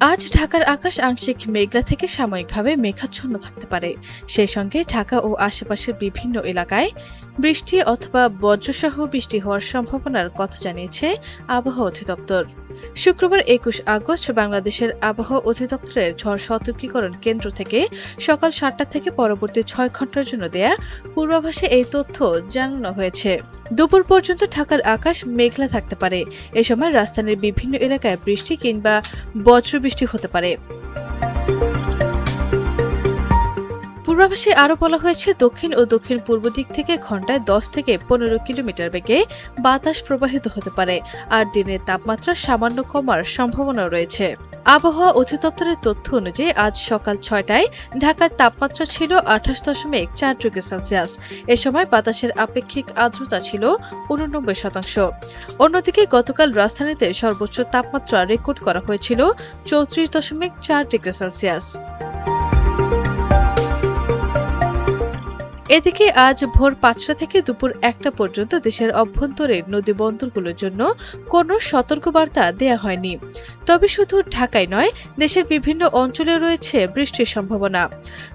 আজ ঢাকার আকাশ আংশিক মেঘলা থেকে সাময়িকভাবে মেঘাচ্ছন্ন থাকতে পারে। সেই সঙ্গে ঢাকা ও আশেপাশের বিভিন্ন এলাকায় বৃষ্টি অথবা বজ্রসহ বৃষ্টি হওয়ার সম্ভাবনার কথা জানিয়েছে আবহাওয়া অধিদপ্তর। শুক্রবার ২১ আগস্ট বাংলাদেশের আবহাওয়া অধিদপ্তরের ঝড় সতর্কীকরণ কেন্দ্র থেকে সকাল ৭টা থেকে পরবর্তী ৬ ঘন্টার জন্য দেয়া পূর্বাভাসে এই তথ্য জানানো হয়েছে। দুপুর পর্যন্ত ঢাকার আকাশ মেঘলা থাকতে পারে। এ সময় রাজধানীর বিভিন্ন এলাকায় বৃষ্টি কিংবা বজ্রবৃষ্টি হতে পারে। পূর্বাভাসে আরও বলা হয়েছে, দক্ষিণ ও দক্ষিণ পূর্ব দিক থেকে ঘন্টায় ১০ থেকে ১৫ কিলোমিটার বেগে বাতাস প্রবাহিত হতে পারে, আর দিনের তাপমাত্রা সামান্য কমার সম্ভাবনা রয়েছে। আবহাওয়া অধিদপ্তরের তথ্য অনুযায়ী আজ সকাল ৬টায় ঢাকার তাপমাত্রা ছিল ২৮.৪ ডিগ্রি সেলসিয়াস। এ সময় বাতাসের আপেক্ষিক আর্দ্রতা ছিল ৮৯%। অন্যদিকে গতকাল রাজধানীতে সর্বোচ্চ তাপমাত্রা রেকর্ড করা হয়েছিল ৩৪.৪ ডিগ্রি সেলসিয়াস। এদিকে আজ ভোর ৫টা থেকে দুপুর ১টা পর্যন্ত দেশের অভ্যন্তরীণ নদী বন্দরগুলোর জন্য কোনো সতর্কবার্তা দেয়া হয়নি। তবে শুধু ঢাকায় নয়, দেশের বিভিন্ন অঞ্চলে রয়েছে বৃষ্টির সম্ভাবনা।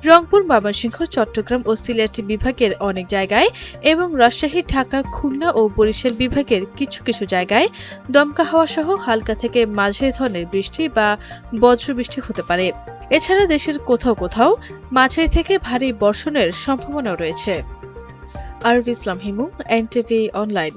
রংপুর, ময়মনসিংহ, চট্টগ্রাম ও সিলেট বিভাগের অনেক জায়গায় এবং রাজশাহী, ঢাকা, খুলনা ও বরিশাল বিভাগের কিছু কিছু জায়গায় দমকা হাওয়া সহ হালকা থেকে মাঝারি ধরনের বৃষ্টি বা বজ্রবৃষ্টি হতে পারে। এছাড়া দেশের কোথাও কোথাও মাঝারি থেকে ভারী বর্ষণের সম্ভাবনাও রয়েছে। আরবি ইসলাম হিমু, এনটিভি অনলাইন।